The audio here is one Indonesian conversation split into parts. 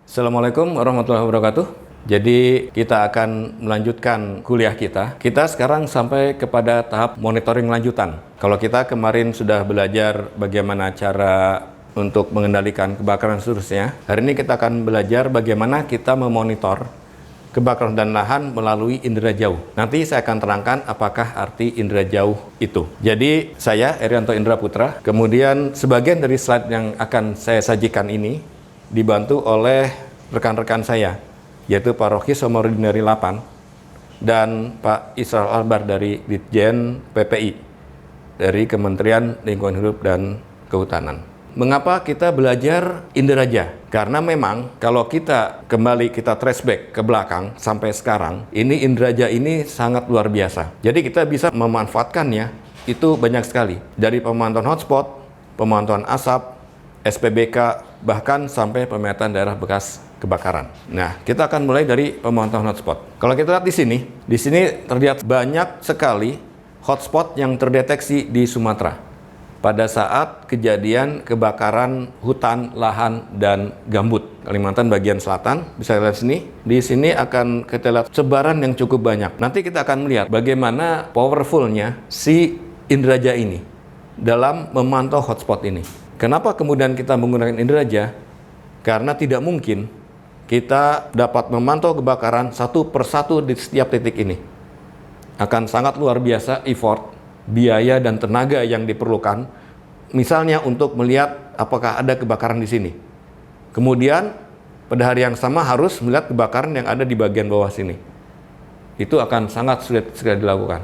Assalamualaikum warahmatullahi wabarakatuh. Jadi kita akan melanjutkan kuliah kita. Kita sekarang sampai kepada tahap monitoring lanjutan. Kalau kita kemarin sudah belajar bagaimana cara untuk mengendalikan kebakaran dan seterusnya, hari ini kita akan belajar bagaimana kita memonitor kebakaran dan lahan melalui indera jauh. Nanti saya akan terangkan apakah arti indera jauh itu. Jadi saya Erianto Indra Putra, kemudian sebagian dari slide yang akan saya sajikan ini dibantu oleh rekan-rekan saya, yaitu Pak Rocky Somarudin dari Lapan dan Pak Israel Albar dari Ditjen PPI dari Kementerian Lingkungan Hidup dan Kehutanan. Mengapa kita belajar inderaja? Karena memang kalau kita kembali kita trace back ke belakang sampai sekarang, ini inderaja ini sangat luar biasa. Jadi kita bisa memanfaatkannya itu banyak sekali. Dari pemantauan hotspot, pemantauan asap, SPBK, bahkan sampai pemetaan daerah bekas kebakaran. Nah, kita akan mulai dari pemantauan hotspot. Kalau kita lihat di sini terlihat banyak sekali hotspot yang terdeteksi di Sumatera pada saat kejadian kebakaran hutan, lahan, dan gambut. Kalimantan bagian selatan, bisa lihat sini. Di sini akan kita lihat sebaran yang cukup banyak. Nanti kita akan melihat bagaimana powerfulnya si inderaja ini dalam memantau hotspot ini. Kenapa kemudian kita menggunakan inderaja? Karena tidak mungkin kita dapat memantau kebakaran satu persatu di setiap titik ini. Akan sangat luar biasa effort, biaya, dan tenaga yang diperlukan. Misalnya untuk melihat apakah ada kebakaran di sini. Kemudian pada hari yang sama harus melihat kebakaran yang ada di bagian bawah sini. Itu akan sangat sulit sekali dilakukan.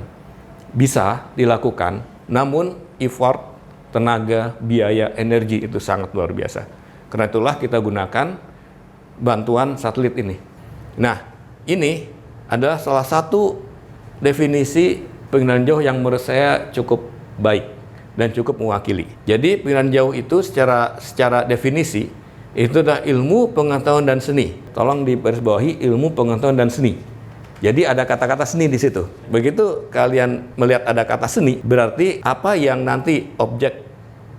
Bisa dilakukan, namun effort, tenaga, biaya, energi itu sangat luar biasa. Karena itulah kita gunakan bantuan satelit ini. Nah, ini adalah salah satu definisi pengendalian jauh yang menurut saya cukup baik dan cukup mewakili. Jadi pengendalian jauh itu secara definisi itu adalah ilmu pengetahuan dan seni. Tolong digarisbawahi ilmu pengetahuan dan seni. Jadi ada kata-kata seni di situ. Begitu kalian melihat ada kata seni, berarti apa yang nanti objek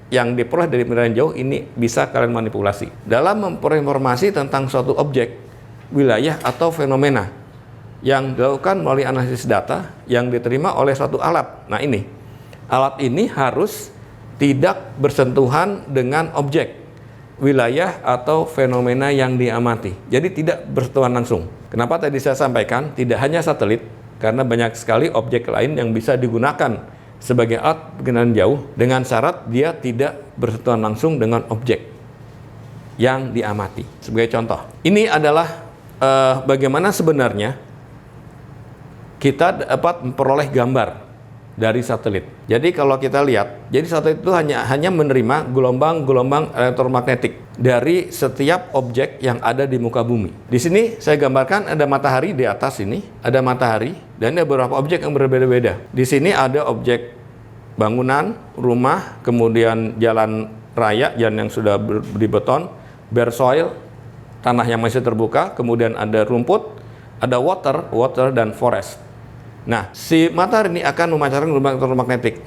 yang diperoleh dari pengendalian jauh ini bisa kalian manipulasi. Dalam memperoleh informasi tentang suatu objek, wilayah, atau fenomena yang dilakukan melalui analisis data yang diterima oleh suatu alat. Nah ini, alat ini harus tidak bersentuhan dengan objek, wilayah, atau fenomena yang diamati. Jadi tidak bersentuhan langsung. Kenapa tadi saya sampaikan tidak hanya satelit, karena banyak sekali objek lain yang bisa digunakan sebagai alat pengendalian jauh dengan syarat dia tidak bersentuhan langsung dengan objek yang diamati. Sebagai contoh, ini adalah bagaimana sebenarnya kita dapat memperoleh gambar dari satelit. Jadi kalau kita lihat, jadi satelit itu hanya menerima gelombang-gelombang elektromagnetik dari setiap objek yang ada di muka bumi. Di sini saya gambarkan ada matahari di atas ini, ada matahari dan ada beberapa objek yang berbeda-beda. Di sini ada objek bangunan, rumah, kemudian jalan raya, jalan yang sudah dibeton, bare soil, tanah yang masih terbuka, kemudian ada rumput, ada water dan forest. Nah, si matahari ini akan memancarkan gelombang elektromagnetik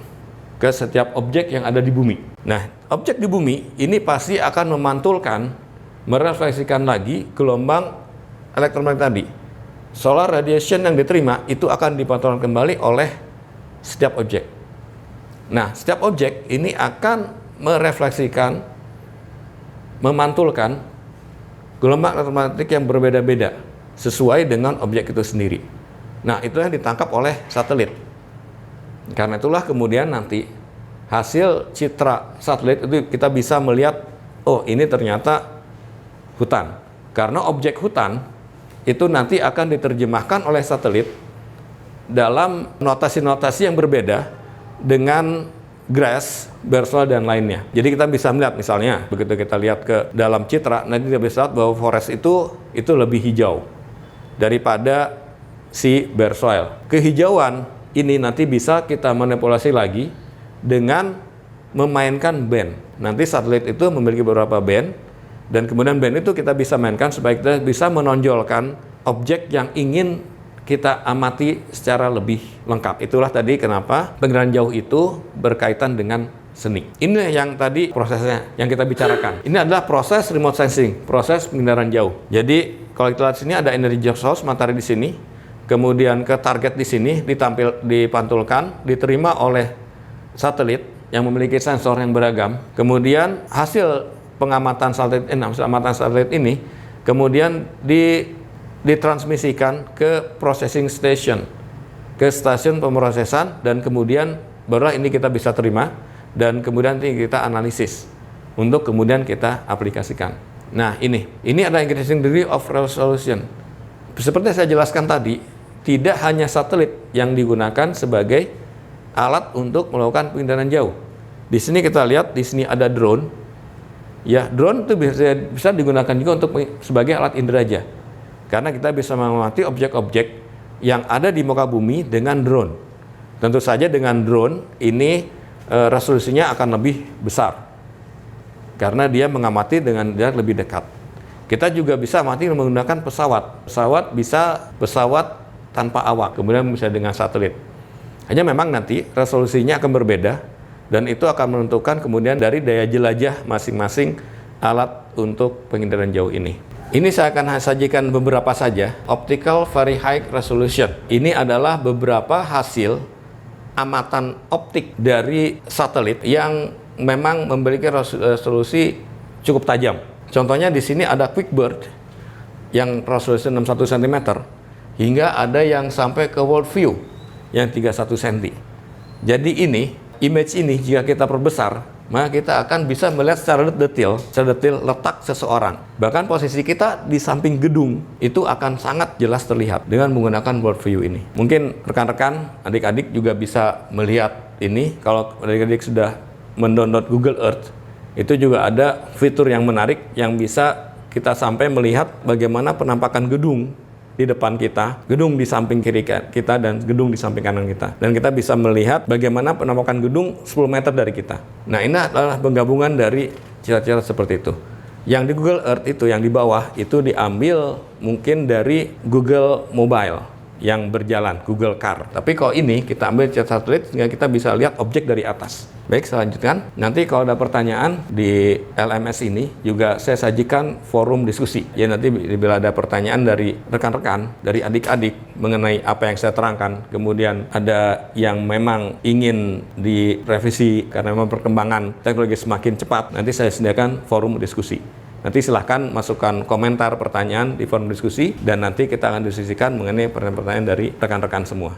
ke setiap objek yang ada di bumi. Nah, objek di bumi ini pasti akan memantulkan, merefleksikan lagi gelombang elektromagnetik tadi. Solar radiation yang diterima itu akan dipantulkan kembali oleh setiap objek. Nah, setiap objek ini akan merefleksikan, memantulkan gelombang elektromagnetik yang berbeda-beda sesuai dengan objek itu sendiri. Nah, itu yang ditangkap oleh satelit. Karena itulah kemudian nanti hasil citra satelit itu kita bisa melihat, oh ini ternyata hutan. Karena objek hutan itu nanti akan diterjemahkan oleh satelit dalam notasi-notasi yang berbeda dengan grass, bare soil, dan lainnya. Jadi kita bisa melihat misalnya, begitu kita lihat ke dalam citra, nanti kita bisa lihat bahwa forest itu lebih hijau daripada si bare soil. Kehijauan ini nanti bisa kita manipulasi lagi dengan memainkan band. Nanti satelit itu memiliki beberapa band, dan kemudian band itu kita bisa mainkan supaya kita bisa menonjolkan objek yang ingin kita amati secara lebih lengkap. Itulah tadi kenapa pengendalian jauh itu berkaitan dengan seni. Ini yang tadi prosesnya yang kita bicarakan. Ini adalah proses remote sensing, proses pengindaran jauh. Jadi kalau kita lihat sini ada energy source, matahari di sini, kemudian ke target di sini dipantulkan, diterima oleh satelit yang memiliki sensor yang beragam. Kemudian hasil pengamatan satelit ini kemudian ditransmisikan ke processing station, ke stasiun pemrosesan, dan kemudian barulah ini kita bisa terima dan kemudian kita analisis untuk kemudian kita aplikasikan. Nah, ini ada increasing degree of resolution. Seperti saya jelaskan tadi, tidak hanya satelit yang digunakan sebagai alat untuk melakukan pengindaran jauh. Di sini kita lihat, di sini ada drone. Ya, drone itu bisa digunakan juga untuk sebagai alat inderaja. Karena kita bisa mengamati objek-objek yang ada di muka bumi dengan drone. Tentu saja dengan drone ini resolusinya akan lebih besar karena dia mengamati dengan jarak lebih dekat. Kita juga bisa amati menggunakan pesawat. Pesawat tanpa awak, kemudian bisa dengan satelit. Hanya memang nanti resolusinya akan berbeda dan itu akan menentukan kemudian dari daya jelajah masing-masing alat untuk pengindaran jauh ini. Ini saya akan sajikan beberapa saja. Optical Very High Resolution. Ini adalah beberapa hasil amatan optik dari satelit yang memang memiliki resolusi cukup tajam. Contohnya di sini ada QuickBird yang resolusi 61 cm hingga ada yang sampai ke World View yang 31 cm. Jadi image ini jika kita perbesar, maka kita akan bisa melihat secara detail letak seseorang. Bahkan posisi kita di samping gedung itu akan sangat jelas terlihat dengan menggunakan World View ini. Mungkin rekan-rekan, adik-adik juga bisa melihat ini. Kalau adik-adik sudah mendownload Google Earth, itu juga ada fitur yang menarik yang bisa kita sampai melihat bagaimana penampakan gedung di depan kita, gedung di samping kiri kita, dan gedung di samping kanan kita. Dan kita bisa melihat bagaimana penampakan gedung 10 meter dari kita. Nah, ini adalah penggabungan dari ciri-ciri seperti itu. Yang di Google Earth itu, yang di bawah, itu diambil mungkin dari Google Mobile yang berjalan, Google Car. Tapi kalau ini, kita ambil satelit sehingga kita bisa lihat objek dari atas. Baik, saya lanjutkan. Nanti kalau ada pertanyaan di LMS ini, juga saya sajikan forum diskusi. Ya, nanti bila ada pertanyaan dari rekan-rekan, dari adik-adik mengenai apa yang saya terangkan, kemudian ada yang memang ingin direvisi karena memang perkembangan teknologi semakin cepat, nanti saya sediakan forum diskusi. Nanti silahkan masukkan komentar pertanyaan di forum diskusi dan nanti kita akan diskusikan mengenai pertanyaan-pertanyaan dari rekan-rekan semua.